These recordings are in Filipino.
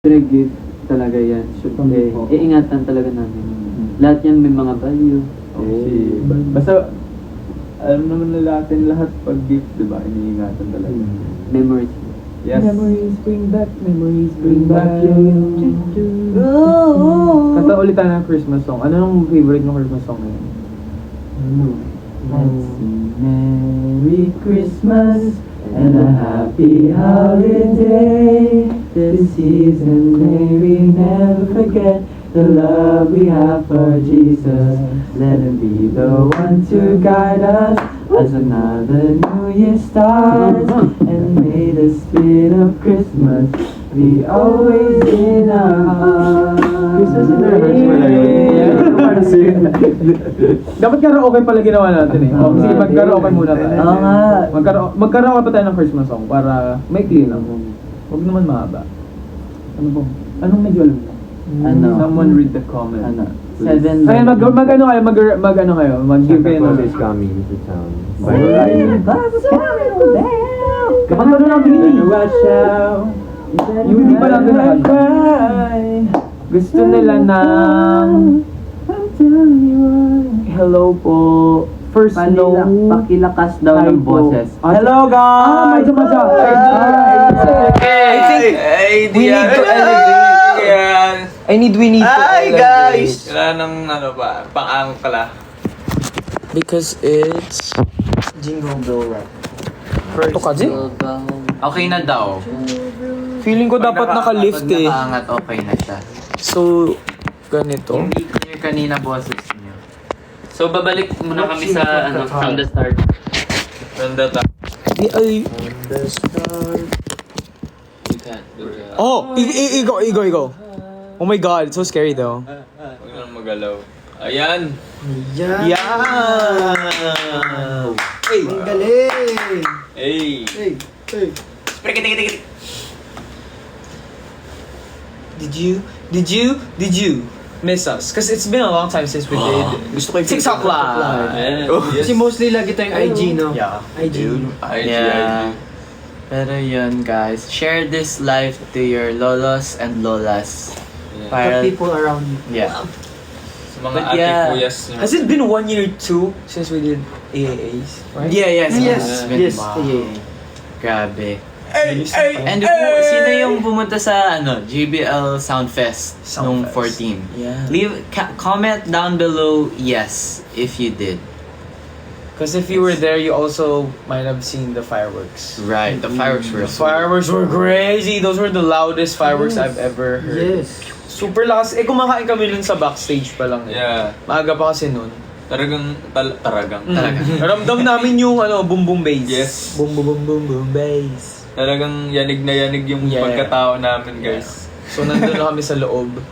Gift talaga yan. So, iingatan talaga namin. Lahat yan may mga value. Basta, alam naman na natin lahat pag gift, diba? Iniingatan talaga. Memories. Yes. Memories bring back you. Kanta ulit tayo ng Christmas song. Ano yung favorite ng Christmas song ngayon? Let's sing Merry Christmas and a happy holiday. This season may we never forget the love we have for Jesus. Let him be the one to guide us as another new year starts. And may the spirit of Christmas be always in our hearts. Christmas in our Dapat karaoke pala ginawa natin eh. O, sige, mag-karaoke muna tayo. Oo nga. Mag-karaoke pa tayo ng Christmas song para may clean lang. Huwag naman mahaba. Ano po? Anong medyo alam mo? Ano? Someone read the comment. Ano? 7 Kaya mag-ano kayo, mag-ano kayo, mag-give in. is coming to town. Kapag ano lang binili. Watch out. Yung hindi pa lang gusto nila ng hello po. First Pakilakas daw ng boses. Hello guys! I think we need to elevate. We need to Hi elevate. guys! Wala nang ano ba, pang-ang pala. Because it's Jingle Bell Rock. First Ito kasi? Okay na daw. Feeling ko dapat naka-lift Pag eh. nakaangat, okay na siya. So, ganito. Hindi clear kanina boses niyo. So, babalik muna kami sa, from the start. From the top. Ay. Oh! Igo. Oh my god, it's so scary though. Huwag nang magalaw. Ayan! Yeah! Hey, ang galing! Hey! Did you miss us? Because it's been a long time since we did TikTok Live. Kasi mostly lagi tayong IG, no? Yeah. IG. Yeah. Pero yun guys, share this live to your lolos and lolas. The Para, people around you. yeah. Sa mga But ate yeah. kuyas nyo. Has it been 1 year too since we did AAAs? Right? Yeah, yes. Yes, it's been- yes. wow. Yeah. Grabe. And sino yung pumunta sa JBL Soundfest nung Soundfest. 14? Yeah. Leave comment down below yes if you did. Because if you were there, you also might have seen the fireworks. Right, the fireworks were The fireworks were crazy. Those were the loudest fireworks I've ever heard. Yes. Super lakas. Kumakain kami nun sa backstage pa lang. Yeah. Maaga pa kasi nun. Talagang. Ramdam namin yung boom boom bass. Yes. Boom boom boom boom boom bass. Talagang yanig na yanig yung Yeah. pagkatao namin, guys. So nandun na kami sa loob.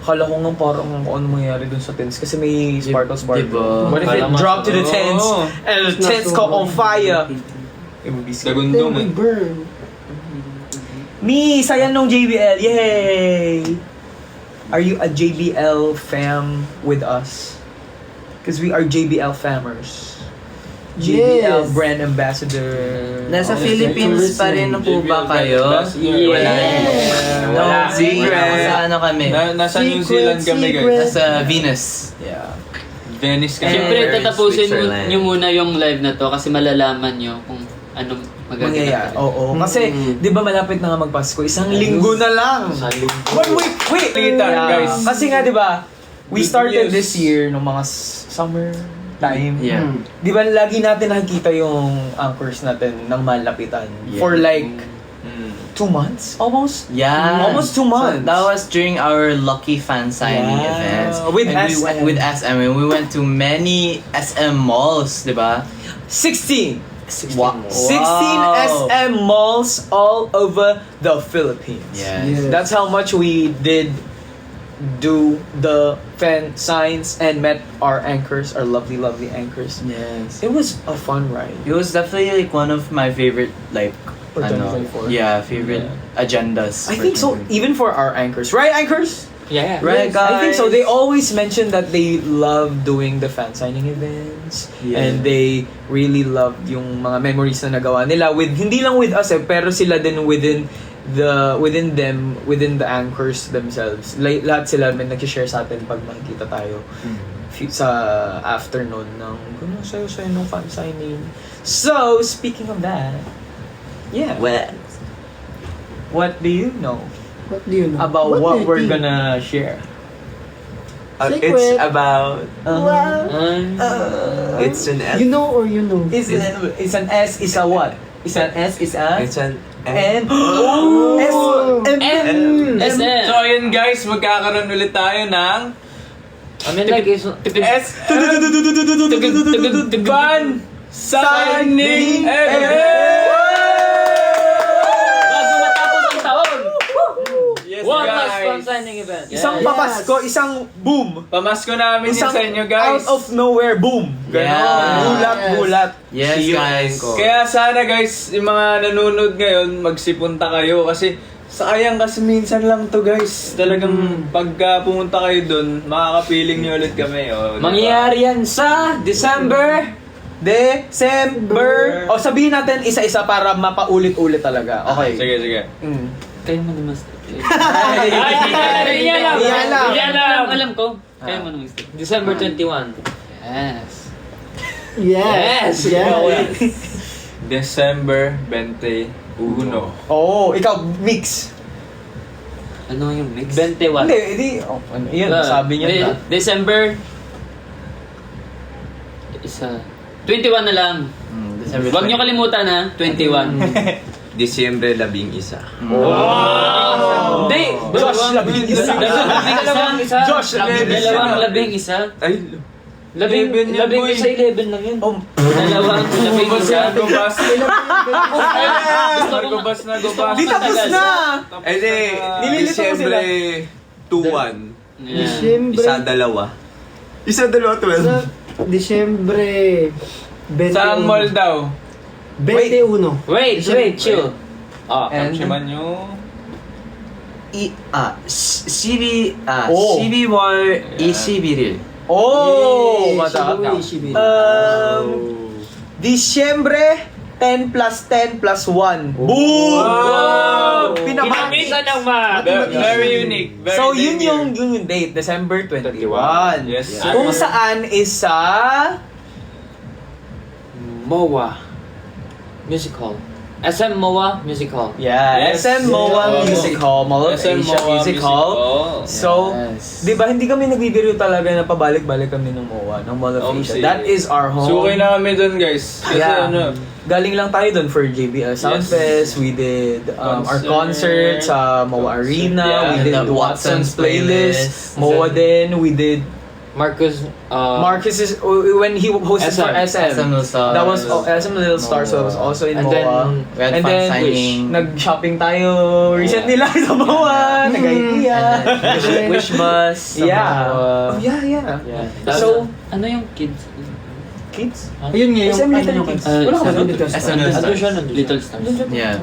Akala ko nga parang kung ano mangyayari dun sa tents kasi may sparkle. Diba? What if it dropped to the tents Oo. and the tents caught on fire? It would be scary. Dagundong eh. burn. Me! Sayan nung JBL! Yay! Are you a JBL fam with us? Because we are JBL famers. JBL Yes. brand ambassador. Nasa Philippines pa rin po ba kayo? Wala. No secret. Sa kami? Nasa New Zealand kami, guys. Nasa Venus. Yeah. Venice kami. Siyempre, We're in tatapusin Switzerland. nyo muna yung live na to kasi malalaman nyo kung anong Mangyayari. magaganap. Oo. Kasi, di ba malapit na nga magpasko? Isang linggo na lang. Wait! guys. Kasi nga, di ba, we Good started news. this year nung mga summer time. Yeah. Di ba lagi natin nakikita yung anchors natin ng malapitan Yeah. for like Mm. 2 months? Almost? Yeah. Almost 2 months. So that was during our Lucky Fan Signing Yeah. events. With And SM. with SM. And we went to many SM malls, diba? 16! 16 16 SM malls all over the Philippines. Yes. That's how much we did do the fan signs and met our anchors, our lovely anchors. Yes. It was a fun ride. It was definitely like one of my favorite For 2024. favorite agendas. I for think so, 2024. even for our anchors. Right, anchors? Yeah. Right, Yes, I think so. guys? They always mention that they love doing the fan signing events. Yeah. And they really loved yung mga memories na nagawa nila with, hindi lang with us pero sila din within within the anchors themselves, lahat sila may nag-share sa atin pag makikita tayo sa afternoon ng sayo-sayo ng fan signing. So, speaking of that, yeah. What do you know What do you know? about what do you we're think? gonna share? It's about... it's an You know or you know? Is an S is a what? Is an S is a It's an... N. SM. So ayun guys, magkakaroon ulit tayo ng S. Fan signing event. Bago matapos ang taon! Yes One last guys. fan signing event. Isang Yes. papasko, isang boom. Pamasko namin yun Isang sa inyo guys. out of nowhere, boom. Ganon. Yeah. Bulat. Yes, guys. Kaya sana guys, yung mga nanonood ngayon, magsipunta kayo kasi sayang kasi minsan lang to guys. Talagang pagka pumunta kayo dun, makakapiling nyo ulit kami. Oh, diba? Mangyayari yan sa December. December. O sabihin natin isa-isa para mapaulit-ulit talaga. Okay. Sige, sige. Kayo mo naman. Yan lang. Alam ko. Kayo mo naman. December 21. Yes. Yes. Yes. December 21. Oh, ikaw, mix. Ano yung mix? 21. Hindi. Oh, yun, sabi niya na. December... Isa... 21 na lang. Huwag niyo kalimutan ha. 21. Disyembre 11. Hindi! Josh, labing isa. Dalawang isa. Josh, Labing isa. Ay, Labing 11 yan, boy. isa, 11 lang yun. Oh, Dalawang labing isa. Gubas. Gusto ko Gubas na gubas. di tapos na. hindi. Nililito ko sila. Disyembre 2-1. Disyembre. Isa, dalawa, 12. Disyembre 21. Saan mall daw? 21. Wait, chill. And- Tapsiman nyo. Oh. 12월 21일. Oh, mata. Ishibiri. Disyembre 10 plus 10 plus 1. Boom! Wow! Pinamati. Kinamisa ng math. Very unique. Very So, yun unique. yung date, December 21. Yes. Kung saan is sa... MOA Music Hall. SM MOA Music Hall. Yeah, Yes. SM MOA Yes. Music Hall, Mall of SM Asia MOA Music Hall. So, Yes. di ba hindi kami nagbibiro talaga na pabalik-balik kami ng MOA, ng Mall of Asia. Sige. That is our home. Suki na kami dun guys. Kasi Yeah. ano, Galing lang tayo dun for JBL Soundfest. We did our concert sa MOA Arena. Yeah, we did the Watson's Watson's Playlist. Playlist. MOA din. We did Marcus, Marcus is when he hosted for SM. SM Little Stars. That was SM Little Stars, so it was also in And MOA. then, we had and fan then signing. nag-shopping tayo recently lang sa MOA. Nag-IKEA. Wish Bus. Yeah. Oh, yeah. Yeah. So, ano yung kids? kids? Ayun nga yung SM ano Little yung Kids. Ah, Wala ka SM ba? Little Stars. SM Little Ano siya? Stars. Little Stars. Yeah.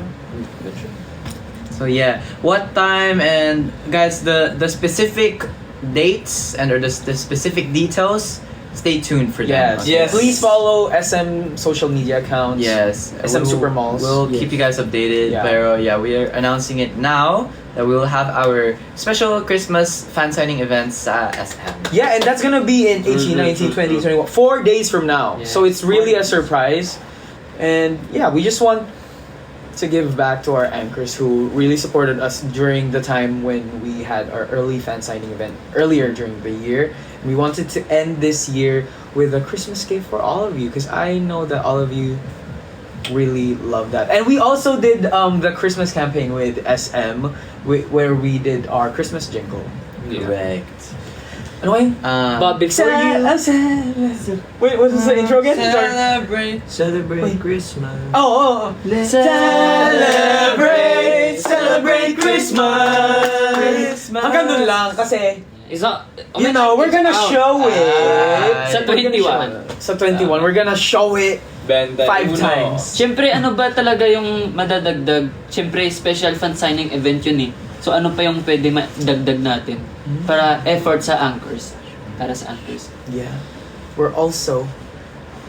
So yeah, what time and guys, the specific dates and or the specific details, stay tuned for them. Yes. okay? Yes. Please follow SM social media accounts. Yes. SM Supermalls. We'll keep you guys updated. Yeah. Pero yeah, we are announcing it now that we will have our special Christmas fan signing events at SM. Yeah, and that's gonna be in 18, 19, 20, 21. 4 days from now. Yeah. So it's really a surprise. And yeah, we just want to give back to our anchors who really supported us during the time when we had our early fan signing event earlier during the year. We wanted to end this year with a Christmas gift for all of you because I know that all of you really love that. And we also did the Christmas campaign with SM where we did our Christmas jingle. Correct. Ano yun? But before you... Wait, what's the intro again? Sorry. Celebrate Christmas. Oh. Celebrate Christmas. Hanggang dun lang kasi, Isa, you know, we're gonna show it. Sa 21. Sa 21, we're gonna show it 5 times. Siyempre, ano ba talaga yung madadagdag? Siyempre, special fan signing event yun eh. So, ano pa yung pwede madagdag natin? Para effort sa anchors. Para sa anchors. Yeah. We're also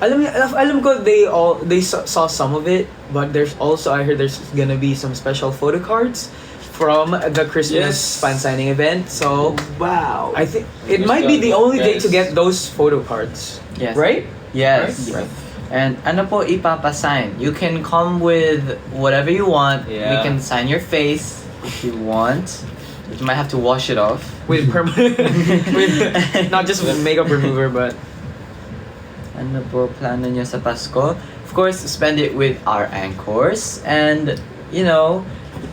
alam ko they saw some of it, but there's also, I heard there's gonna be some special photo cards from the Christmas Yes. fan signing event. So Wow. I think it might be the only day to get those photo cards. Yes. Right? Yes. Right. And ano po ipapasign? You can come with whatever you want. We Yeah. can sign your face if you want. You might have to wash it off. With with not just with makeup remover, but Ano po plano niyo sa Pasko? Of course, spend it with our anchors and, you know,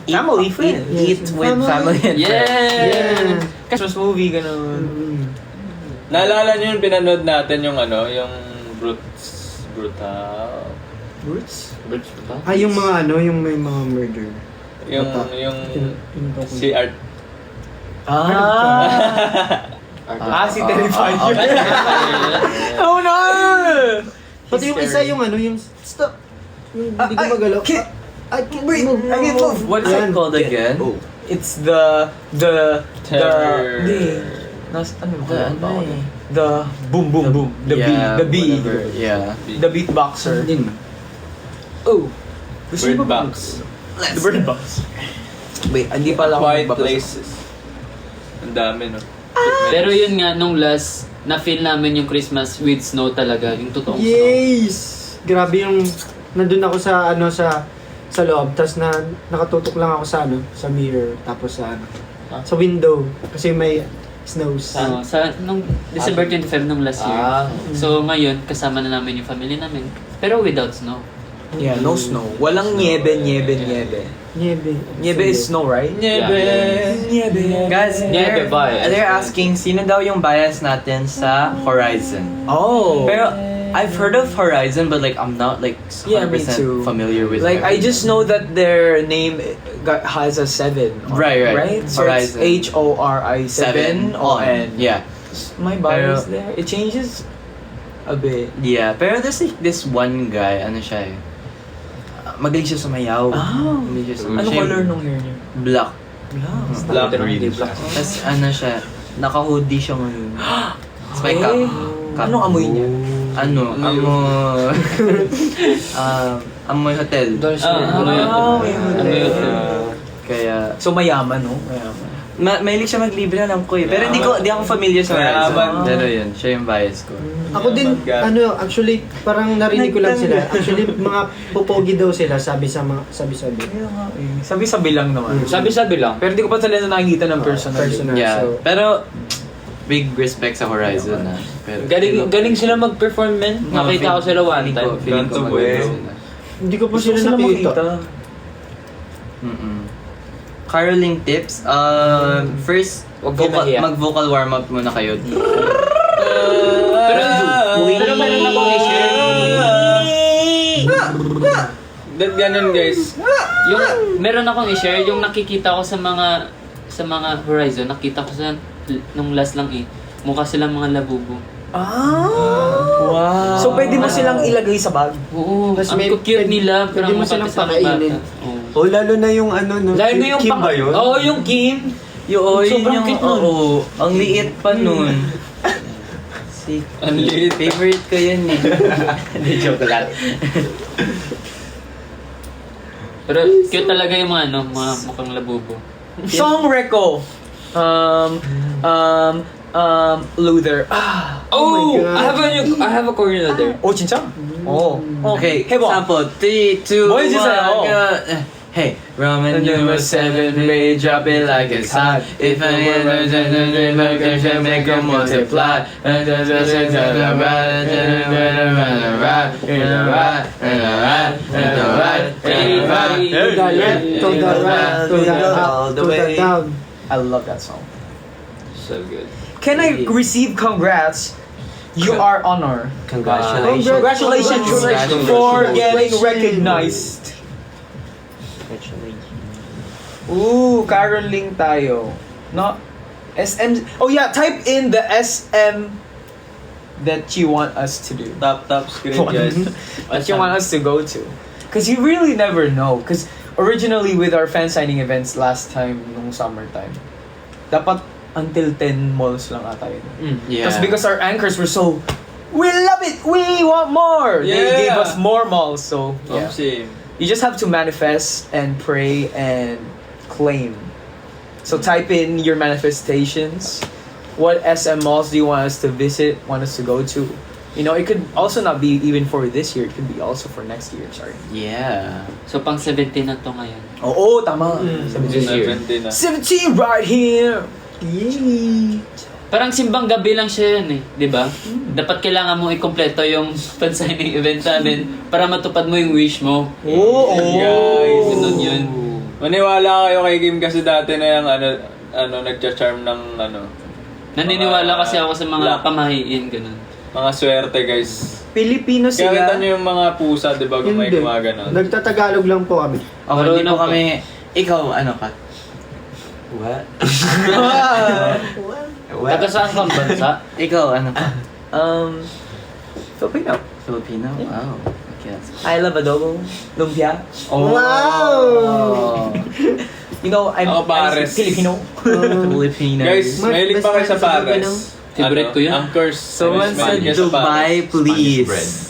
Family, friends. Eat with family and friends. Yeah! Christmas movie ganun. Naalala niyo yung pinanood natin yung ano, yung Brutal. Roots? Birds ba? Yung mga yung may mga murder. Yung, Bata. yung si Art. Si Terrifier. Oh no! Pati yung isa yung yung stop. Yung hindi ko magalaw. I can't move. I can't move. What is it called again? Oh. It's the Terror. ano The, ba? The boom boom boom. The yeah, B. whatever. Yeah. The beatboxer. Din. Oh. Bird Box. The bird box. Wait, hindi pala ako Quiet magbabasa. Places. Ang dami, no? Pero yun nga, nung last, na-feel namin yung Christmas with snow talaga, yung totoong snow. Yes! Grabe yung nandun ako sa sa loob, tapos nakatutok lang ako sa mirror, tapos sa window kasi may snows. Nung December 25 nung last year. So ngayon, kasama na namin yung family namin. Pero without snow. Yeah, no snow. Walang niebe. Niebe. Niebe is snow, right? Niebe. Guys, Yeah, bias. they're asking, sino daw yung bias natin sa Horizon? Oh. Pero, I've heard of Horizon, but like, I'm not like 100% Yeah, me too. familiar with Like, I just know that their name has a 7. Right. Right? So Horizon. it's HORI 7 on. Yeah. My bias Pero- there. It changes a bit. Yeah, pero there's like this one guy, ano siya eh. Magaling siya sumayaw. Oh. Magaling siya Ano sumayaw. color nung hair niya? Black. Black green. Tapos ano siya, naka-hoodie siya ngayon. Tapos may Eh, anong amoy niya? amoy hotel. Kaya, So mayaman, no? Mayaman. mahilig siya maglibre, alam ko eh. Pero di ako familiar sa Horizon. Mayaman. Pero yun, siya yung bias ko. Ako din, actually, parang narinig ko lang sila. Actually, mga pupogi daw sila, sabi-sabi. Sabi-sabi lang naman. Sabi-sabi lang. Pero di ko pa sila nakikita ng personal. Yeah, So, pero big respect sa Horizon na. Pero Galing sila mag-perform, men. Nakita ko sila one time. Feeling ko Ganto magaling eh. sila. hindi ko pa sila nakita. Caroling tips. First, Huwag kayo mahiya. mag-vocal warm-up muna kayo. Pero meron akong i-share. That ganun, guys. Meron akong i-share yung nakikita ko sa mga Horizon, nakita ko sa nung last lang mukha silang mga labubo. Wow. So pwede mo silang ilagay sa bag. Oo, Mas ang may- cute nila, pero pwede mo mukha silang silang pakainin. bata. Oo. Oh, lalo na yung no? Lalo na yung Kim ba yun? Oo, yung Kim. Yun Sobrang yung, cute nun. oo, ang liit pa nun. Ang liit. Favorite ko yun eh. Hindi, joke lang. Pero cute talaga yung mga mga mukhang labubo. Song reco. Luther. Oh my God. I have a Korean there. Oh, 진짜? Oh. Okay, Hey, Bo. sample. 3, 2, 1, Boy, just say, oh. go. Hey, Roman numeral 7, may drop it like it's hot. If I can make a multiply. To the right, to the up, to the down. I love that song. So good. Can I receive congrats? You are honored. Congratulations. Congratulations for getting recognized. Ooh, caroling tayo. No, SM. Oh yeah, type in the SM that you want us to do. Top screen, guys. That you want us to go to. Because you really never know. Because originally with our fan signing events last time nung summertime, dapat until 10 malls lang ata yun. Yeah. Because our anchors were so We love it! We want more! They Yeah. gave us more malls, so yeah. Same. You just have to manifest and pray and claim. So type in your manifestations. What SM malls do you want us to visit, want us to go to? You know, it could also not be even for this year. It could be also for next year, sorry. Yeah. So pang 17 na to ngayon. Oo, tama. This year. 17 na. 17 right here! Yay! Parang simbang gabi lang siya yun eh, di ba? Dapat kailangan mo ikumpleto yung pan-signing event namin para matupad mo yung wish mo. Oo! Guys, Ganun yun. Maniwala kayo kay Kim kasi dati na yung nagcha-charm ng Naniniwala kasi ako sa mga Luck. pamahiin, ganun. mga swerte guys. Pilipino Kaya sila. kita nyo yung mga pusa, di ba? Kung may Hindi. gumagano. Nagtatagalog lang po kami. Okay, hindi po kami... Ikaw, ano ka? What? Taga saan kang bansa? Ikaw, ano ka? Filipino. Filipino? Wow. Okay, that's I love adobo. Lumpia. Oh. You know, I'm Pares. Filipino. Filipino. Guys, Mas- mahilig pa best kayo sa friend sa Pares. Favorite ko yun. Anchors. Someone said Mahilig kayo sa Dubai, Pares. please.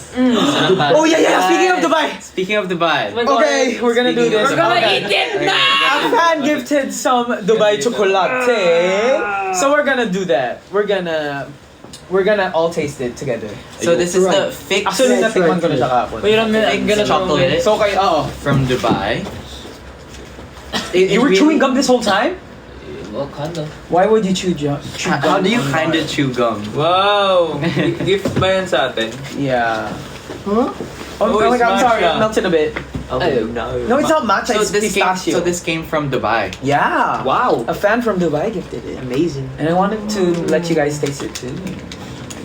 Oh yeah, yeah. Speaking of Dubai. Speaking of Dubai. Okay, we're gonna do this. We're gonna eat it now. A fan gifted some Dubai chocolate, so we're gonna do that. We're gonna all taste it together. So this is the fixed Actually, natikman ko na siya kahapon. Wait a minute, I'm gonna chocolate So okay, from Dubai. You were chewing gum this whole time? Well, kind of. Why would you chew gum? How do you kind of chew gum? Wow! Gift ba yan sa atin? Yeah. Huh? Oh, Oh, my it's God, I'm sorry, matcha. it melted a bit. No, it's not matcha. It's pistachio. So this came from Dubai. Yeah. Wow! A fan from Dubai gifted it. Amazing. And I wanted to let you guys taste it too.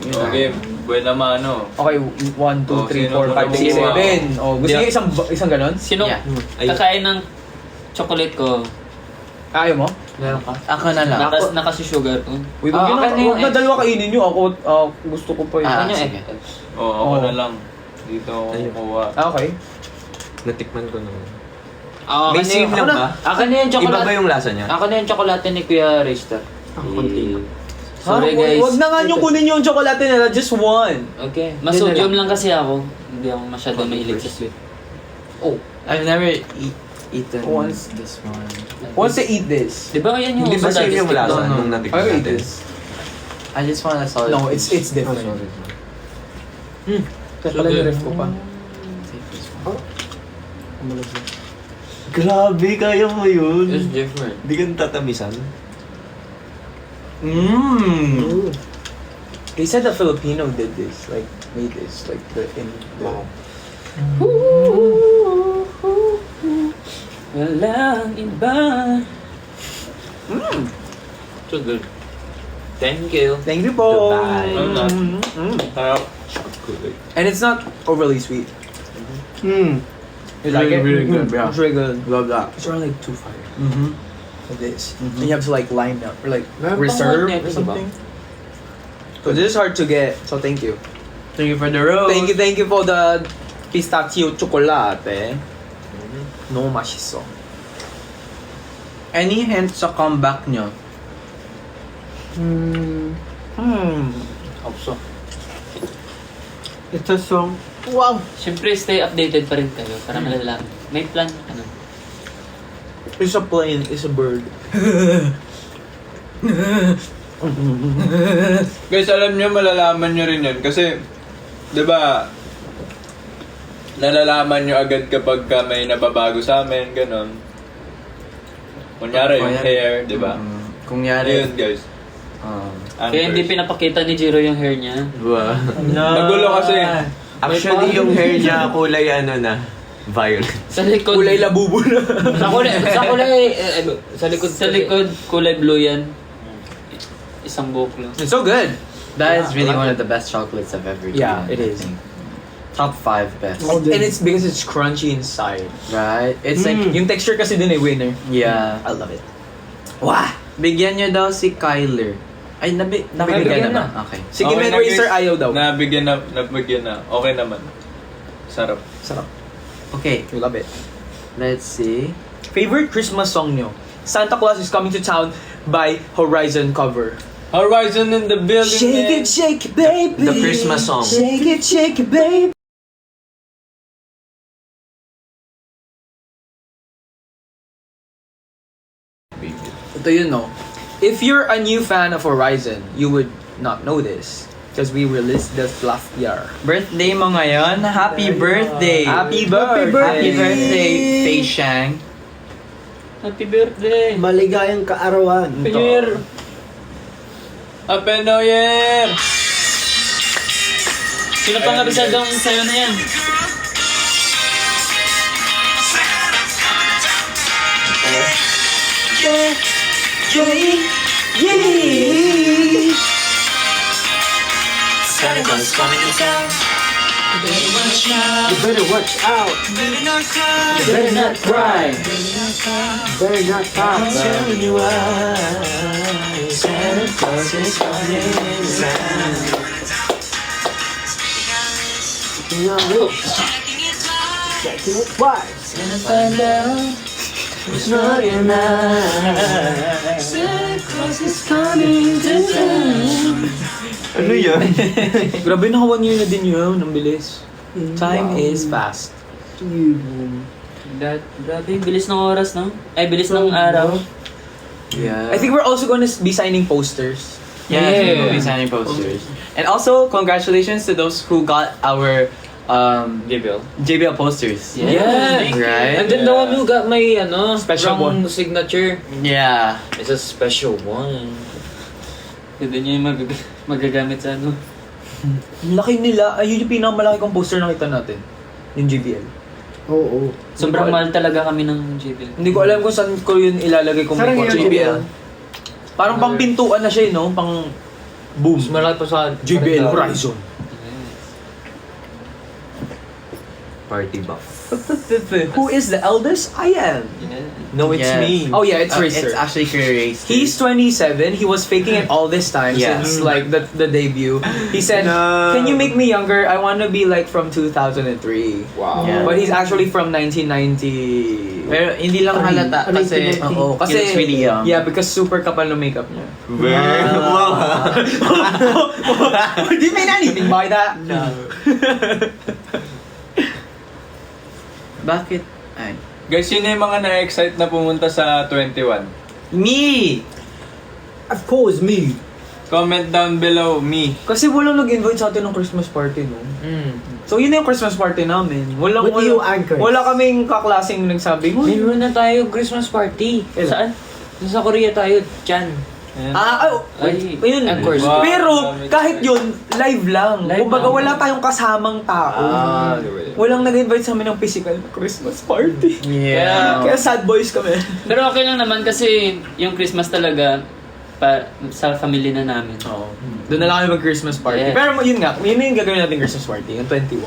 Okay, buena mano. Okay, 1, 2, Oh, 3, sino 4, 5, 6, kumukuha? 7. Oh, gusto niyo isang ganon? Sino Yeah. kakain ng chocolate ko? Ayaw mo? Meron ka? Ako na lang. Nakasi-sugar ko. Wait, Ah, wag akin na yun. yung Huwag na ex. dalawa kainin nyo. Ako, gusto ko pa yun. Ah, Ano sige. Oo, ako Oh. na lang. Dito ako kukuha. Okay. Natikman ko naman. Ako May same lang ba? Akin na yung chocolate. Iba ba yung lasa niya? Ako na yung chocolate ni Kuya Richter. Ako konti lang. Sorry guys. Wag na nga nyo kunin yung chocolate nila. Just one. Okay. Mas sodium lang kasi ako. Hindi ako masyado mahilig sa sweet. I've never eaten Once- this one. Once they eat this. Di ba yan yung Hindi ba same yung digestive lasa ko? nung I natikman will eat natin? this. I just want a solid. No, it's different. Kaya pala yung ref ko pa. Take this one. Grabe, kaya mo yun. It's different. Di ka tatamisan. Mmm. They said the Filipino did this. Like, made this. Like, in the... Walang iba. So good. Thank you. Thank you po. Goodbye. Sarap. And it's not overly sweet. You like it? Really good, yeah. It's really good. Love that. It's around like 2.5 Mm-hmm. for this. And you have to like line up or like Meron pa reserve nga or net, something. So this is hard to get. So thank you. Thank you for the rose. Thank you for the pistachio chocolate. No mashiso. Any hint sa comeback nyo? Hope so. It's a song. Wow! Siyempre, stay updated pa rin kayo para malalaman. May plan ka na. It's a plane. It's a bird. Guys, alam nyo, malalaman nyo rin yun. Kasi, di ba, nalalaman nyo agad kapag may nababago sa amin, ganon. Kunyari, yung hair, di ba? Kunyari. Yun, guys. Kaya hindi pinapakita ni Jiro yung hair niya. Wow. Magulo kasi. Actually, yung hair niya kulay violet. Sa likod. Kulay labubo na. Sa likod, kulay blue yan. Isang buhok lang. It's so good. That is really one of the best chocolates I've ever eaten. Yeah, it I is. think. Top 5 best. And it's because it's crunchy inside. Right? It's like, Yung texture kasi din winner. yeah. I love it. Wow. Bigyan nyo daw si Kyler. Ay, Nabigyan nabigyan na. naman. Okay. Si Okay Kim na, Racer guys. ayaw daw. Nabigyan na. Okay naman. Sarap. Sarap. Okay, We love it. let's see. Favorite Christmas song nyo? Santa Claus is Coming to Town by Horizon cover. Horizon in the building. shake it, baby. The Christmas song. Shake it, baby. Ito yun, no? If you're a new fan of Horizon, you would not know this. Because we released this last year. Birthday mo ngayon. Happy birthday. Happy birthday! Happy birthday, Fei Shang. Happy birthday! Maligayang kaarawan. Happy New Year! Happy New Year! Sino pang abisadong sa'yo na yan? Santa's coming to town. You better watch out. You better not cry! You better not talk. Santa Claus is coming to town. Checking out rich. Checking it twice. Gonna find out who's not your man. Santa Claus is coming to town. Ano yan? Grabe, naka 1 year na din yun. Ang bilis. Time is fast. Grabe, bilis ng oras, no? Ay, bilis ng araw. Yeah. I think we're also gonna be signing posters. Yeah, Yeah. we'll be signing posters. And also, congratulations to those who got our JBL posters. Yeah. Right? And then the one who got my Special wrong signature. Yeah. It's a special one. Hindi niya yung magagamit sa ano. Ang laki nila. Ayun yung pinakamalaki kong poster na nakita natin. Yung JBL. Oo. Sobrang mahal talaga kami ng JBL. Hindi ko alam kung saan ko yun ilalagay kung Sarang may yun, JBL. Parang pang pintuan na siya, no? Pang boom. Mas malaki pa sa JBL Horizon. Party buff. Who is the eldest? I am. No, it's Yes. me. Oh yeah, it's Racer. It's actually Racer. He's 27. He was faking it all this time Yeah. since like the debut. He said, "Can you make me younger? I want to be like from 2003." Wow. Yeah. But he's actually from 1990. Pero hindi lang halata kasi, Oo, he looks really young. Yeah, because super kapal ng makeup niya. Wow. Do you mean anything by that? No. Bakit? Ay. Guys, yun na yung mga na-excite na pumunta sa 21. Me! Of course, me. Comment down below, me. Kasi walang nag-invite sa atin ng Christmas party, no? So yun na yung Christmas party namin. Walang, What do you anchor? wala kaming kaklaseng nagsabi, "Hoy, Meron na tayo Christmas party. Saan? Sa Korea tayo, Chan. Ay, ayun. Of course. Wow. Pero kahit yun, live lang. Live Kumbaga lang. wala tayong kasamang tao. Walang nag-invite sa amin ng physical na Christmas party. Yeah. Kaya sad boys kami. Pero okay lang naman kasi yung Christmas talaga sa family na namin. Oo. Doon na lang kami mag-Christmas party. Yeah. Pero yun nga, yun yung gagawin natin Christmas party, yung 21.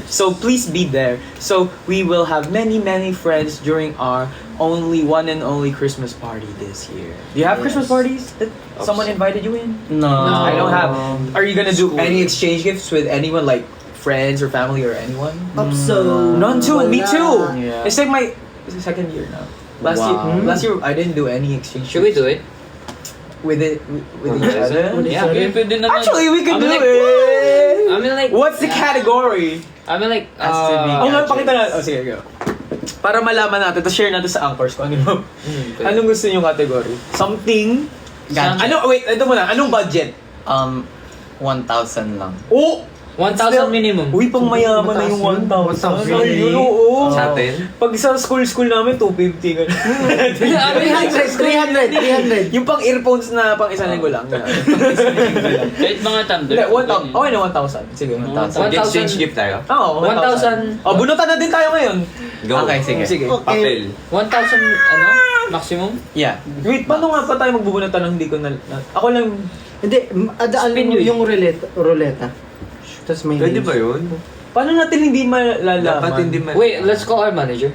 So please be there. So we will have many friends during our one and only Christmas party this year. Do you have Christmas parties that someone invited you in? No. I don't have. Are you gonna do any exchange gifts with anyone, like friends or family or anyone? So, None too. Me too. Yeah. It's like it's the second year now. Last year I didn't do any exchange. Should we gifts do it? with each other? Yeah. Okay, pwede naman. Actually, we can I do mean, like, it. I mean like, What's the category? I mean like, Oh, nga, pakita na. Oh, sige, go. Para malaman natin, to share natin sa anchors kung ano yung, anong gusto nyo category. Something. Gadget. Wait, ito muna. Anong budget? 1,000 lang. Oh! 1,000 minimum. Uy, pang mayaman na yung 1,000. 1,000. Ayun, oo. Sa atin? Pag sa school namin, 250 ganun. 300. Yung pang earphones na pang isang linggo lang. Kahit mga tumbler. Hindi, 1,000. Okay na, 1,000. Sige, 1,000. 1,000. Exchange gift tayo. Oo, 1,000. Oh, bunutan na din tayo ngayon. Go. Okay, sige. Sige. Papel. 1,000 maximum? Yeah. Wait, paano nga pa tayo magbubunutan ng hindi ko ako lang. Hindi, adaan Spin mo yun. yung ruleta. Tapos may Pwede names. ba yun? Paano natin hindi malalaman? Dapat hindi man. Wait, let's call our manager.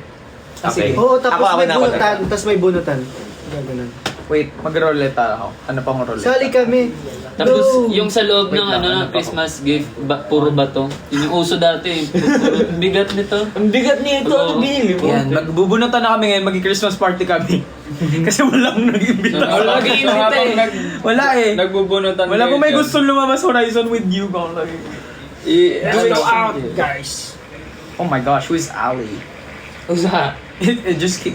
Sige. Oo, tapos Ako may na. bunutan. Tapos may bunutan. Ganun. Wait, mag-roleta ako. Ano pang roleta? Sali kami. Tapos No. yung sa loob Wait ng lang, ano pa Christmas gift, puro bato. Yun yung uso dati. Puro bigat nito. Ang bigat nito, Oo. binili mo. Yan, magbubunutan na kami ngayon, mag-Christmas party kami. Kasi walang nag-imbita. Wala nag-iimbita eh. Wala eh. Nagbubunutan Wala kayo kung may dyan. gusto lumabas Horizon with you. Kung lagi. Let's go out, guys. Oh my gosh, who is Ali? Who's that? It just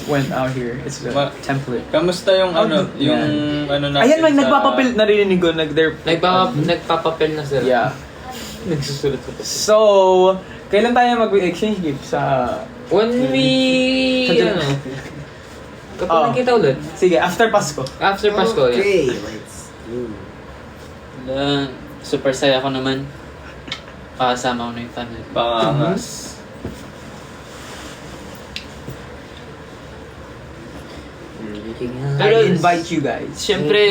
went out here. It's a Ma- template. Kamusta yung ano, yung ano natin Ayan, may sa- nagpapapil, narinig ko, Nagpapapel na sila. Yeah. Nagsusulat ko. So, kailan tayo mag-exchange gift sa... When we... ano? Kapag Oh. nakita ulit. Sige, after Pasko. After Pasko, yeah. Okay, let's do. Super saya ko naman. Pakasama ko na yung family. Pangangas. I invite you guys. Siyempre,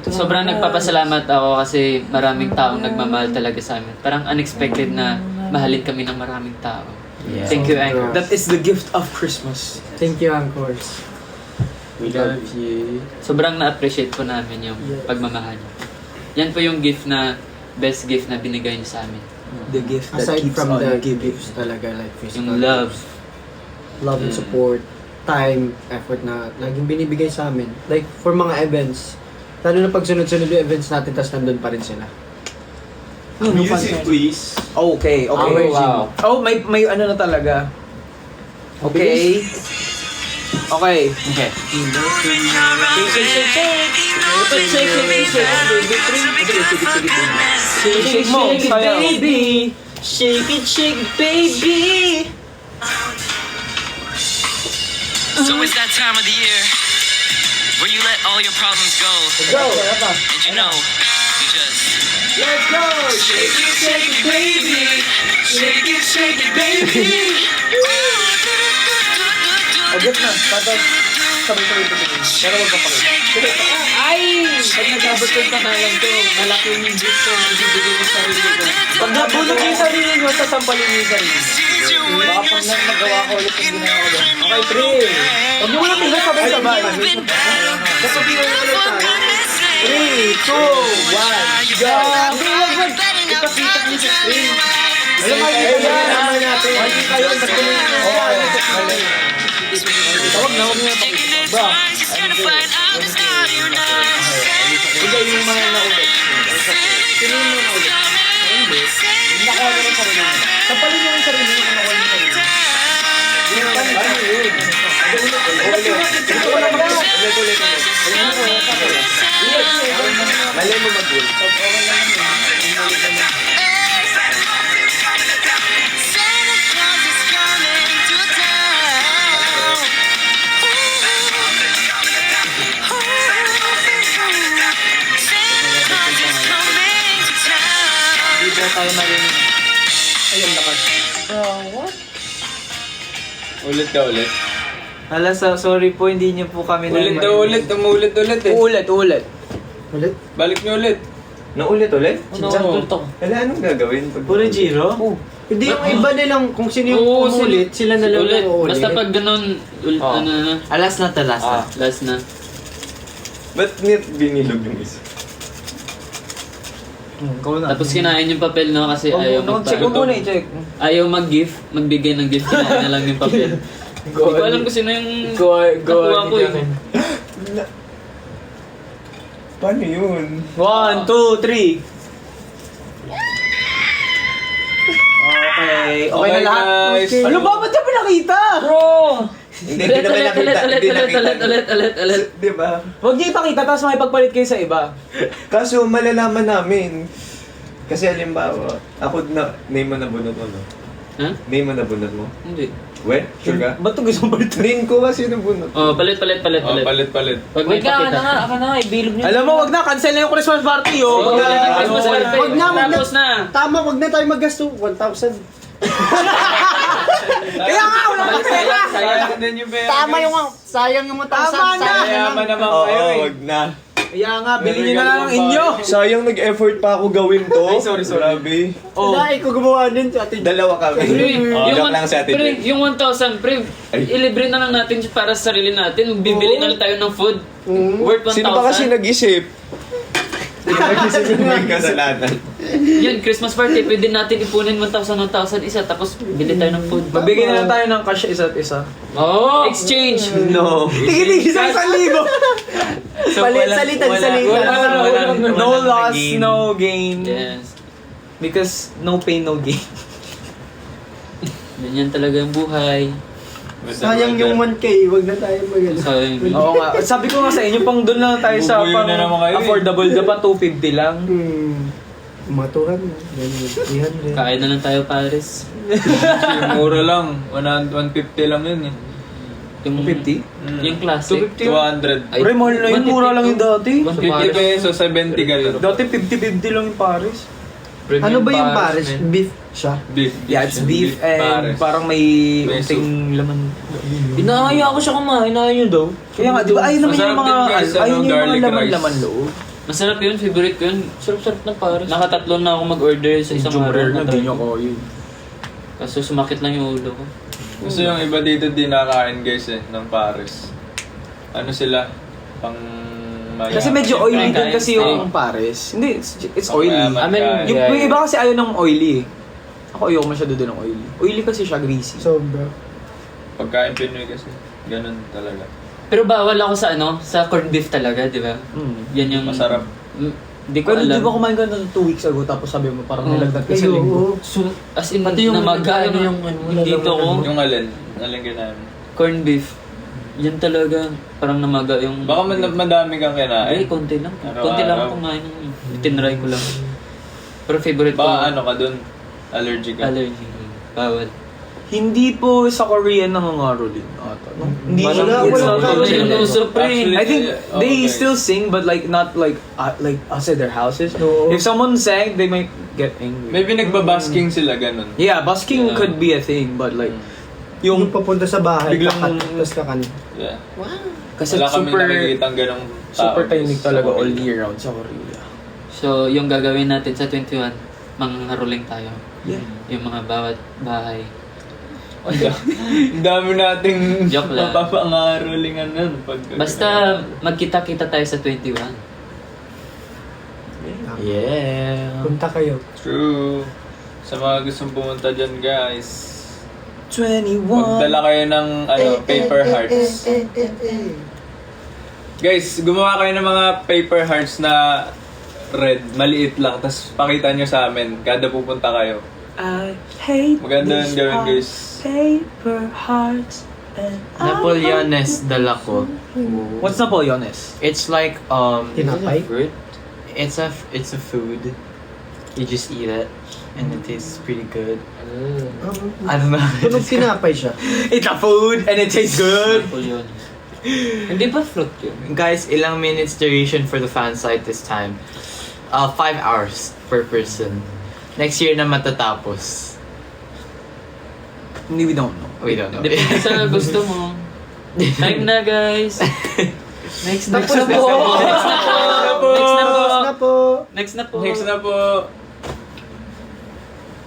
sobrang nagpapasalamat ako kasi maraming taong nagmamahal talaga sa amin. Parang unexpected na mahalin kami ng maraming tao. Yeah. Thank you, Anchor. That is the gift of Christmas. Thank you, Anchors. We love you. Sobrang na-appreciate po namin yung pagmamahal niyo. Yan po yung gift na, best gift na binigay niyo sa amin. The gift that Aside keeps from on the giving. gifts talaga, like physical Yung love. gifts, love and support, time, effort na laging binibigay sa amin. Like, for mga events, lalo na pag sunod-sunod yung events natin, tas nandun pa rin sila. Music, please. Okay, okay. Our wow. Oh, may ano na talaga. Okay. Okay. Okay. Shake mo, sayaw. baby. Shake it, baby. So it's that time of the year where you let all your problems go. And you know, you just Let's go! shake it, baby. Shake it, baby. Agad na. Tapos, sabay-sabay pa tingin. Pero magpapakita. Ay! Pag nag-abot yung kanalan ko, malaki yung gift ko, ibibigay ko sa sarili ko. Pag nabulog yung sarili nyo, sasampalin nyo yung sarili nyo. Baka pag magawa ko ulit yung ginawa ko. Okay, pre. Huwag nyo muna tingnan sabay-sabay. Kasabihan na ulit tayo. 3, 2, 1, go! Ipakita niyo sa screen. Alam mo, hindi ko yan. Naman natin. Hindi kayo, nagtuloy na yan. Tawag na, huwag nyo yung Bro, hindi yung mga naulit. Sino yung mga naulit? Hindi. Nakuha nyo yung sarili nyo. Sampalin nyo yung sarili nyo kung nakuha nyo yung sarili nyo. Ano yun? Malay mo mag-ul. Hindi ba tayo marinig? Ayun, lakas. Ulit ka ulit. Hala, sorry po, hindi niyo po kami Ulit na ulit, umulit ulit eh. Ulit. Ulit? Balik niyo ulit. Naulit-ulit? Oo. Wala, anong gagawin? Puro Giro? Hindi, yung iba nilang, kung sino yung Oo, umulit, sila na lang ulit. yung uulit. Basta pag ganun, Oh. ano na, Last na to, last na. last na. Ba't binilog yung isa? Tapos kinain yung papel, no? Kasi ayaw Check mo muna i-check. Ayaw mag-gift, magbigay ng gift, kinain na lang yung papel. Hindi ko alam kung sino yung nakuha ko eh. Paano yun? 1, 2, 3. Okay na lahat. guys. Ano ba? Ba't niya pinakita? Bro! Hindi naman nakita. Hindi nakita. Ulit. Di ba? Huwag niyo ipakita, tapos makipagpalit kayo sa iba. Kaso malalaman namin. Kasi halimbawa, ako na, name mo na bunot mo, no? Ha? Name mo na bunot mo? Hindi. We? Sure ka? Ba't ito gusto mo ito? Name ko kasi na bunot. Oh, palit. Oh, palit. Pag may pakita. Aka na, ibilog niyo. Alam mo, wag na, cancel na yung Christmas party, oh. Oh, Wag na. Christmas party. Wag na. Tapos na. Tama, wag na tayo maggasto. 1,000. Kaya nga, wala pa pera. Sayang din yung pera. Tama yung, sayang yung 1,000. Tama na. Mayaman naman Oo, kayo eh. wag na. Kaya nga, bilhin nyo na lang ang inyo. Sayang nag-effort pa ako gawin to. Ay, sorry. Grabe. Oh. Dahil ko gumawa din sa atin. Dalawa kami. Joke lang sa atin. Pre, yung 1,000, pre, Ay. ilibre na lang natin siya para sa sarili natin. Bibili na lang tayo ng food. Worth 1,000. Sino ba kasi nag-isip? May kasalanan. Yun, Christmas party, pwede natin ipunin 1,000 isa, tapos bili tayo ng food. Mabigyan na lang tayo ng cash isa't isa. Oh! Exchange! No. Tigil-tigil sa 1,000. Salitan. No loss, no gain. Yes. Because no pain, no gain. Ganyan talaga yung buhay. Sayang yung 1K, wag na tayo mag-ano. Sayang yung Oo nga. Sabi ko nga sa inyo, pang doon lang tayo sa Bubuyo pang na naman kayo eh. affordable na pa, 250 lang. Matuhan mo. 300. Kain na lang tayo, Paris. Yung mura lang. 150 lang yun eh. Yung 50? Yung classic. 200. Ay, Pre, mahal na yun. Mura lang yung dati. 50 pesos, 70 ganun. Dati 50-50 lang yung Paris. Ano ba yung Paris? Beef siya? Beef. Yeah, it's beef and Paris. parang may May unting laman. Inaaya ko siya kumain, ayaw nyo daw. Kaya nga, di ba? Ayun naman yung Masarap mga, din guys, ayun yung mga garlic laman-laman rice. loob. Masarap yun, favorite ko yun. Sarap-sarap ng Paris. Nakatatlo na ako mag-order sa isang araw. na din yung ko yun. Kaso sumakit lang yung ulo ko. Gusto yung iba dito di nakain guys eh, ng Paris. Ano sila? Pang maya. Kasi medyo oily din Kain kasi steak. yung Paris. Hindi, it's oily. Mayaman I mean, kain. Yung iba kasi ayaw ng oily eh. Ako ayoko masyado din ng oily. Oily kasi siya, greasy. Sobra. Pagkain Pinoy kasi, ganun talaga. Pero bawal ako sa sa corned beef talaga, di ba? Yan yung... Masarap. Hindi ko Pero alam. di ba kumain ka na 2 weeks ago tapos sabi mo parang nilagdag ka sa Kayo, linggo? So, as in, Pati yung namaga, ano yung dito ko, Yung alin? Alin kinain? corned beef. Yan talaga, parang namaga yung... Baka madami kang Ay, kinain. konti lang. Araw-araw. Konti lang ako kumain. Tinry ko lang. Pero favorite ko, Baka ano ka dun? Allergic ka? allergy. Bawal. Hindi po sa Korean nangangaro din ata. No? Hindi Wala, siya- it's wala, not wala. culture. Wala, uso, pre. Actually, I think they okay. still sing but like not like outside their houses. No. If someone sang, they might get angry. Maybe nagbabasking sila, ganun. Yeah, busking Yeah. could be a thing but like Yung yung papunta sa bahay, Biglang- tapos kakan. Yeah. kasi Wala kami super nakikitang ganong tao. super guys, tahimik sa talaga Korea. all year round sa Korea. So, yung gagawin natin sa 21, mangharuling tayo. Yeah. Yung mga bawat bahay. Ang dami nating Joke lang. mapapangarolingan nun. Basta magkita-kita tayo sa 21. Yeah. Punta kayo. True. Sa mga gustong pumunta dyan, guys. 21. Magdala kayo ng paper hearts. Guys, gumawa kayo ng mga paper hearts na red, maliit lang. Tapos pakita nyo sa amin kada pupunta kayo. I hate Maganda these yun gawin, guys. paper hearts and Napoleones dala ko. What's Napoleones? It's like Tinapay? fruit. It's a food. You just eat it and it tastes pretty good. I don't know. Tunog tinapay siya. It's a food and it tastes good. Napoleon. Hindi ba fruit yun? Guys, ilang minutes duration for the fan site this time? 5 hours per person. Next year na matatapos. We don't know. We don't know. Depende sa gusto mo. Time na, guys. Next na po. Next na po. Next na po. Tapos na po. Next na po. Next na po.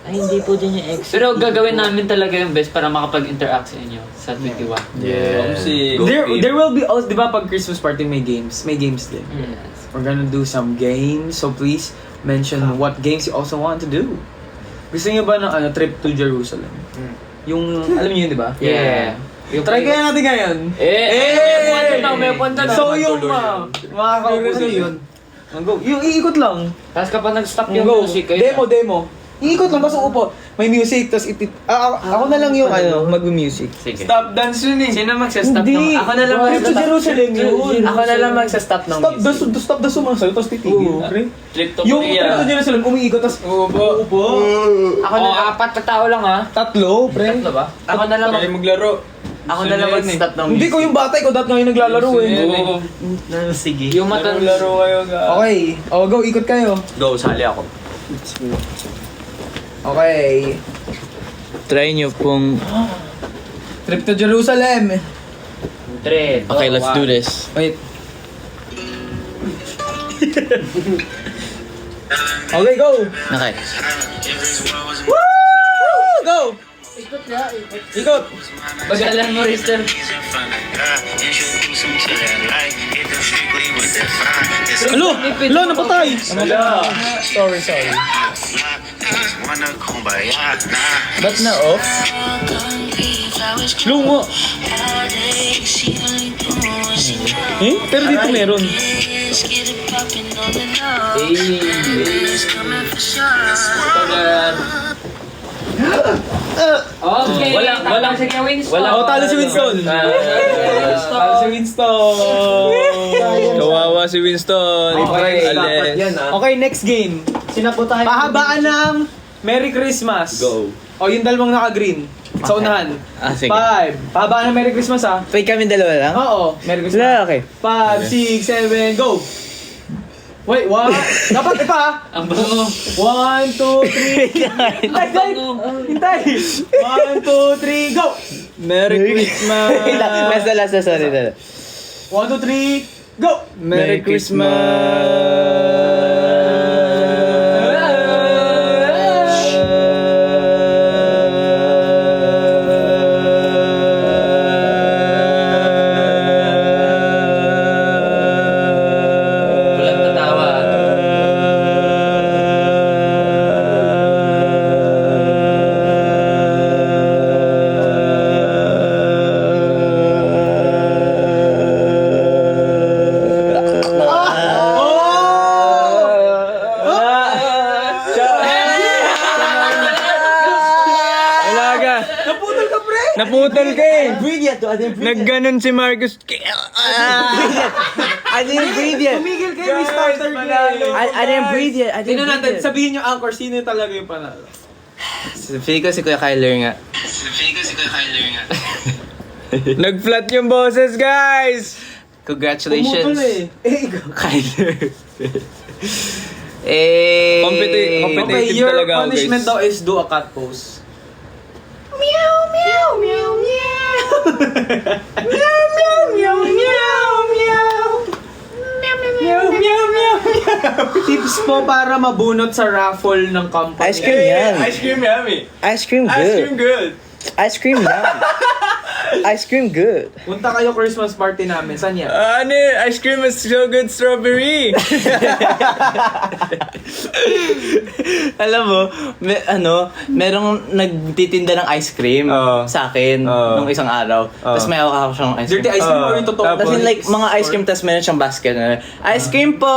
Ay, hindi po din yung exit. Pero gagawin namin talaga yung best para makapag-interact sa inyo sa 21. Yeah. Si There will be also, di ba pag Christmas party may games? May games din. Yes. We're gonna do some games, so please mention what games you also want to do. Gusto niyo ba ng trip to Jerusalem? Yung, alam niyo yun, di ba? Yeah. Try kaya natin ngayon. May punta na. So yung makakaupo sa yun. Go. Yung iikot lang. Tapos kapag nag-stop yung Go. music, kayo Demo. Iikot lang, basta upo. May music, tapos ako na lang yung mag-music. Sige. Stop dance yun eh. Sino magsa-stop Hindi. ng... Ako na lang Trip to Jerusalem yun. Ako na lang magsa-stop ng music. Stop the sumasayo, tapos titigil. Pre. Trip to Yung Korea. Trip to Jerusalem, umiikot, tapos upo. Ako na, 4 na tao lang ha. Tatlo, pre. Tatlo ba? Ako na lang Kayo maglaro. Ako na lang mag-stop ng Hindi ko yung bata, ikaw dapat ngayon naglalaro eh. Oo. Sige. Yung mata... Laro kayo, guys. Okay, go, ikot kayo. Go, sali ako. Okay. Try nyo pong... Trip to Jerusalem. Trip. Okay, let's do this. Wait. Okay, go. Okay. Woo! Go! Ikot. Bagalan mo, Rister. Alo! Alo, napatay! Sorry. Ba't na off? Lungo! Pero dito meron. Okay. Walang sige, Winston. Talo si Winston! Talo si Winston! Kawawa si Winston. Okay, Ale. dapat yan Okay, next game. Pahabaan ng Merry Christmas. Go. O, yung dalawang naka-green. Sa unahan. Sige. 5. Pahabaan ng Merry Christmas, ha? Wait, kami dalawa lang? Oo, Merry Christmas. Okay. 5, 6, 7, go! Wait, what? Dapat ipa, Ang bango. 1, 2, 3. Hintay! 1, 2, 3, go! Merry Christmas. Last, sorry. 1, 2, 3, go! Merry Walang tatawa. Alaga. Naputol ka eh. Breathe yan to. Ano yung breathe yan? Nagganon si Marcus. Ano yung breathe yan? Tumigil kayo, may starter game. Ano yung breathe yan? Ano yung Tingnan breathe natin, yan? sabihin nyo, Anchor, sino talaga yung panalo? Feeling ko si Kuya Kyler nga. Nag-flat yung boses, guys. Congratulations. Pumutol eh. Kyler. Competitive Okay, your talaga ako, punishment guys. daw is do a cat pose. Tips po para mabunot sa raffle ng company. Ice cream yan. Ice cream yummy. Ice cream Ice cream good. good. Ice cream yum. Ice cream good. Punta kayo Christmas party namin. Saan yan? Ano ice cream is so good strawberry. Alam mo, merong nagtitinda ng ice cream Oo. sa akin Oo. nung isang araw. Tapos may hawak ako siyang ice cream. Dirty ice cream or yung totoo? Tapos yung like mga ice cream, tapos meron siyang basket na ice cream po!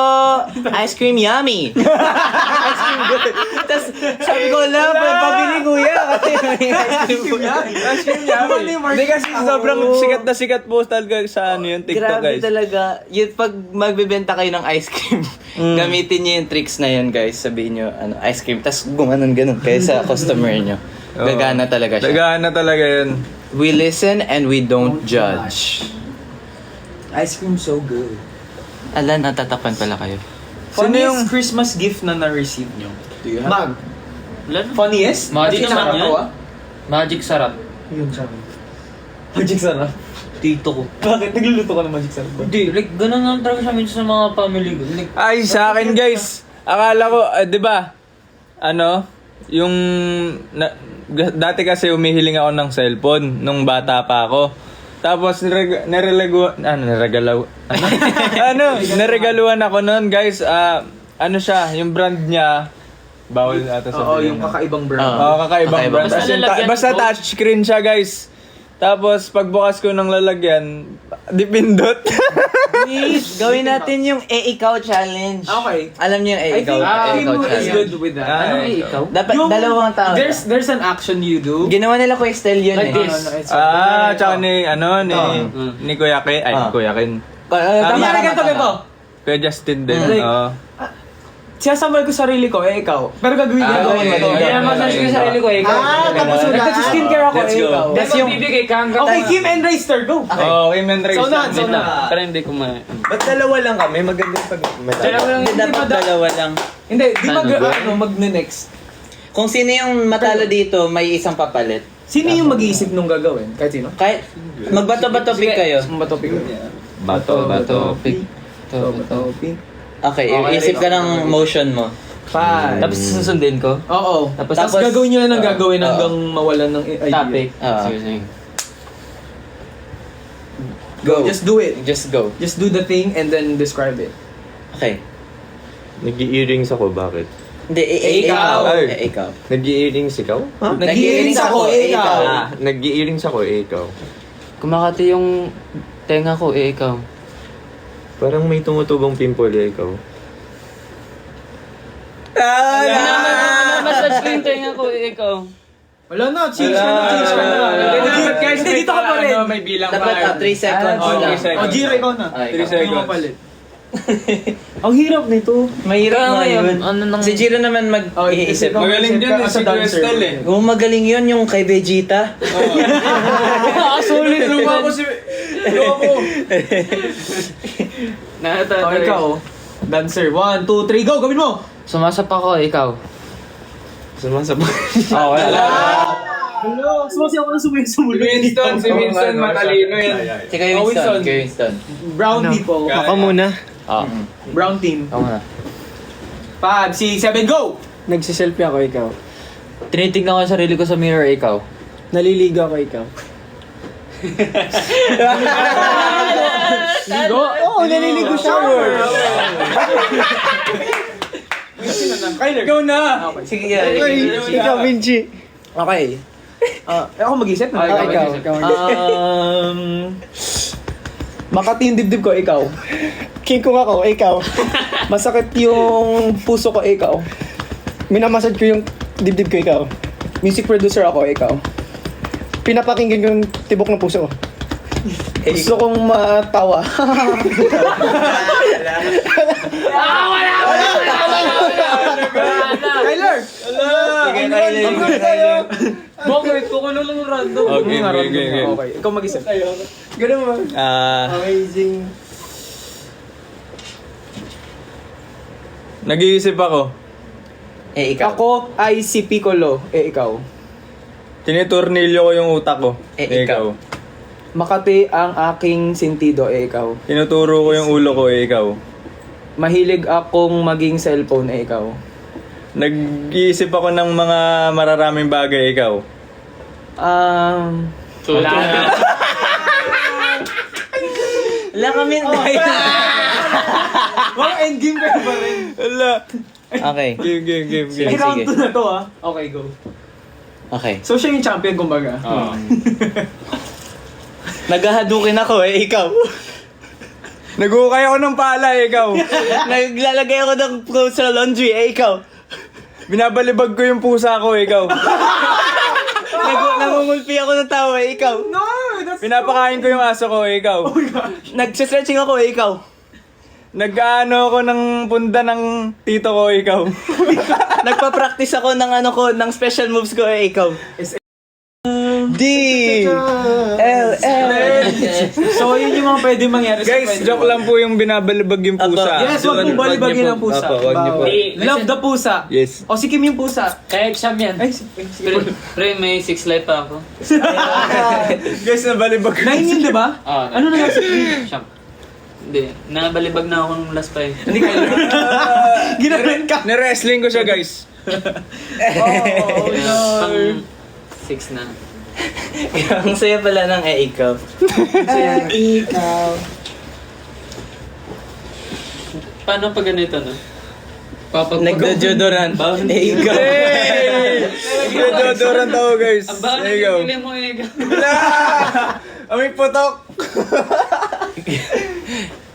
Ice cream yummy! Ice cream good. Tapos sabi ko lang, pabili kuya kasi may ice cream good. Ice cream yummy. Hindi kasi sobrang sikat po talaga sa yun, TikTok, Grabe guys. talaga. Yun, pag magbebenta kayo ng ice cream, gamitin niyo yung tricks na yun, guys. Sabihin niyo, ice cream. Tapos gumanon-ganon kayo sa customer niyo. Gagana talaga siya. Gagana talaga yun. We listen and we don't judge. Ice cream so good. Alan, natatapan pala kayo. Funniest Christmas gift na na-receive nyo? Do you have? Mag. Funniest? Magic Kasi naman yan. nakakatawa? Magic sarap. Yun siya. Magic sarap? Tito ko. Bakit? Nagluluto ka ng magic sarap ba? Hindi, like, ganun lang talaga sa amin sa mga family ko. Like, Ay, sa akin, guys. Akala ko, di ba? Yung... dati kasi umihiling ako ng cellphone nung bata pa ako. Tapos naregaluhan ako noon, guys. Ano siya, yung brand niya. Bawal ata sabihin. Oo, yung kakaibang brand. Oo, kakaibang brand. Basta As in, lalagyan basta mo. touchscreen siya, guys. Tapos, pagbukas ko ng lalagyan, dipindot. Please, gawin natin yung ikaw challenge. Okay. Alam niyo yung I think ikaw Kim is challenge. good with that. ano eh, ikaw? Dapat Yung- dalawang tao. There's an action you do. Ginawa nila Kuya Estel yun Like eh. this. Tsaka ni Kuya Ken. Ay, Kuya Ken. Kunyari ganito. Kuya Justin din. Like, Oo. Sinasambal ko sarili ko, ikaw. Pero gagawin ko. gawin mo to. Kaya massage ko yung sarili ko, ikaw. tapos wala. Nagka-skincare ako, Let's go. ikaw. Tapos yung bibigay ka hanggang... Okay, Kim and Reister, go. Oo, Kim and Ray. So, unahan, Wait lang, para hindi ko ma... Ba't dalawa lang kami? Maganda pag Dalawa lang Hindi, dapat dalawa lang. Hindi, di Ano, mag-next. Kung sino yung matalo dito, may isang papalit. Sino yung mag-iisip nung gagawin? Kahit sino? Kahit magbato-bato pick kayo. Matopik. Bato, pick. Matopik. Okay, Okay, isip ka ng motion mo. 5. Tapos susundin ko. Oo. Tapos- Tapos gagawin nyo lang ang gagawin hanggang mawalan ng idea. Topic. Ah. Sige, sige. Go. Just do it. Just go. Just do the thing and then describe it. Okay. Nag-i-earrings ako, bakit? Hindi, Ikaw. Ikaw. Nag-i-earings ikaw? Ha? Nag-i-earings ako, ikaw. Nag-i-earings ako, ikaw. Kumakati yung tenga ko, ikaw. Parang may tumutubong pimple, ikaw. Massage ko yung tenga ko, ikaw. Wala na, change ka na. Guys, Dito ka pa rin. May bilang Dapat 3 seconds Oh, lang. 3 seconds. O, Jiro, ikaw na. 3 seconds. Ang hirap nito. Mahirap Kaya na ngayon, yun. ano nang- Si Jiro naman mag-iisip. Magaling Isip dyan ka eh, si sa dancer. Crystal eh. Kung magaling yun, yung kay Vegeta. Sulit Luwa ko si... Luwa ko. O, ikaw. Dancer. 1, 2, 3, go! Gawin mo! Sumasap ako, ikaw. Sumasabay. Oh, wala. Hello! Sumasi ako na Si Winston, matalino yan. Si Kuya Winston. Kuya Winston. Brown people. Ako muna. Brown team. Ako na. 5, 6, 7, go! Nagsiselfie ako, ikaw. Tinitignan ko yung sarili ko sa mirror, ikaw. Naliligo ako, ikaw. Ligo? Oo, naliligo siya. Ikaw na! Sige, Ikaw, Vinci. Okay. Ako mag-isip na. Ikaw. Makati yung dibdib ko, ikaw. King Kong ako, ikaw. Masakit yung puso ko, ikaw. Minamasad ko yung dibdib ko, ikaw. Music producer ako, ikaw. Pinapakinggan ko yung tibok ng puso ko. Gusto kong matawa. Kyler! Bakit? Kukulo lang yung random. Okay. Okay, ikaw mag-isip. Ganun mo. Amazing. Nag-iisip ako. ikaw. Ako ay si Piccolo, ikaw. Tinitornilyo ko yung utak ko. Ikaw. Makati ang aking sentido, ikaw. Tinuturo ko yung ulo ko, ikaw. Mahilig akong maging cellphone, ikaw. Nag-iisip ako ng mga mararaming bagay, ikaw. Wala na. Wala kami. Mga endgame kayo pa rin. Wala. Okay. Game. Sige. Round 2 na to, ah. Okay, go. Okay. So, siya yung champion, kumbaga. Naghahadukin ako ikaw. Nag-ukay ako ng pala, ikaw. Naglalagay ako ng clothes sa laundry, ikaw. Binabalibag ko yung pusa ko, ikaw. Nangungulpi ako ng tao, ikaw. No, that's... Pinapakain ko yung aso ko, ikaw. Nagse-stretching ako, ikaw. Nag-ano ako ng punda ng tito ko, ikaw. Nagpa-practice ako ng ng special moves ko, ikaw. D L L. So, yun yung mga pwede mangyari sa Guys, joke lang po yung binabalibag yung pusa. Yes, wag mong balibagin ang pusa. Wag niyo po. Love the pusa. Yes. O, si Kim yung pusa. Kaya exam yan. Ay, Pre, may 6 life pa ako. Guys, nabalibag ko. 9 yun, di ba? Ano na nga si Siyam. Hindi. Nabalibag na ako ng last pa eh. Hindi kayo. Ginanon ka. Na-wrestling ko siya, guys. Pang 6 na. Ang saya pala ng ikaw. Ikaw. Paano pag ganito na? Nagdo-deodorant. Ikaw. Hey! Nag-deodorant ako, guys. Ang bakit There you go. nagpili mo eh? Aming putok.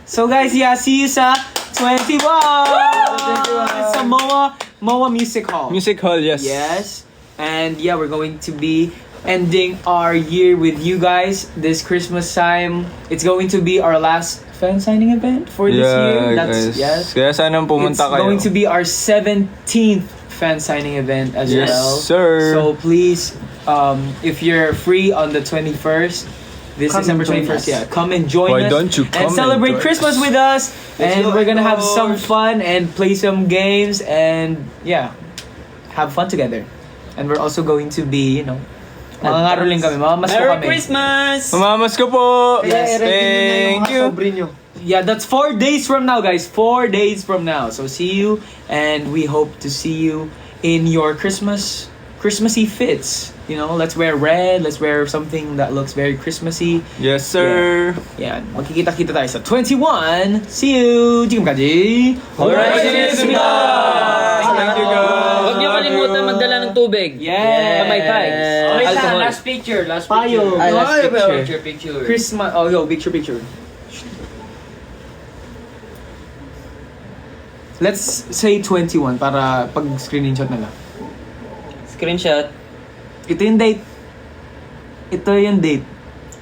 So guys, yeah, see you sa 21! Sa MOA Music Hall. Music hall, yes. Yes. And yeah, we're going to be ending our year with you guys this Christmas time. It's going to be our last fan signing event for this year. guys. Yes. Kaya sana pumunta It's kayo. going to be our 17th fan signing event as Yes, well. sir. So please, if you're free on the 21st, this December 21st, yeah, come and join Why us don't you and come celebrate and join Christmas with us. And we're gonna have some fun and play some games and yeah, have fun together. And we're also going to be, mangangaroling kami, mamamas ko Merry kami. Christmas! Mamamas ko po. Yes, Thank you. Yeah, that's 4 days from now, guys. 4 days from now. So see you, and we hope to see you in your Christmas Christmassy fits. You know, let's wear red, let's wear something that looks very Christmassy. Yes, sir. Yan, magkikita-kita tayo sa 21. See you! 지금까지 Horizon입니다. Thank you, guys. Huwag niyo kalimutan magdala ng tubig. Yeah. Kamay tags. Wait lang, Alcohol. last picture. Payo. Last Picture. picture. Christmas. Oh, yo, picture. Let's say 21 para pag screenshot na lang. Screenshot. Ito yung date. Ito yung date.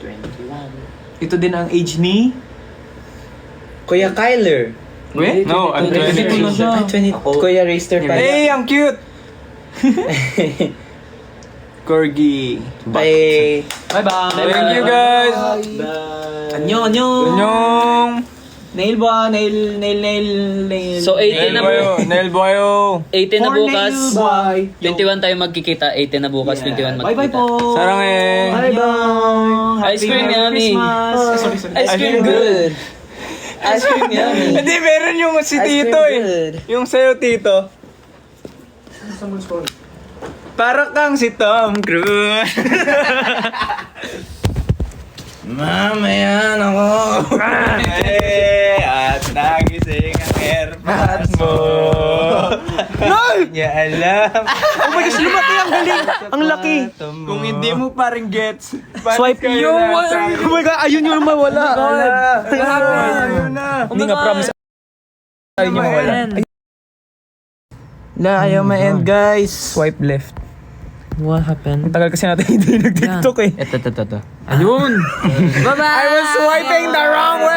21. Ito din ang age ni... Kuya Kyler. Wait? No, I'm 22 na siya. 20. Kuya Raster pa. Hey, ang cute! Corgi. Bye. Bye-bye. Thank you, guys. Annyeong. Annyeong. Nail ba? Nail. So 18 na Nail boyo. 18 na For bukas. nail boy. 21 tayo magkikita. 18 na bukas. 21 magkikita. Bye-bye po. Sarang eh. Bye-bye. Ice cream Happy Merry yummy. Christmas. Sorry. Ice cream good. Ice cream yummy. Hindi, meron yung si Ice cream Tito eh. good. Yung sa'yo, Tito. Para kang si Tom Cruise. Mamaya ako. At nagising ang airpods mo. Niya alam. Oh my gosh, lumaki ang galing. Ang laki. Kung hindi mo pa rin gets, Swipe kayo yung... na sa- Oh my God, ayun yung mawala. Ayun na. Hindi nga promise. Ayun yung mawala. Ayaw ma-end, guys. Swipe left. What happened? Ang tagal kasi natin hindi nag-tiktok eh. Ito. Ayun. I was swiping the wrong way.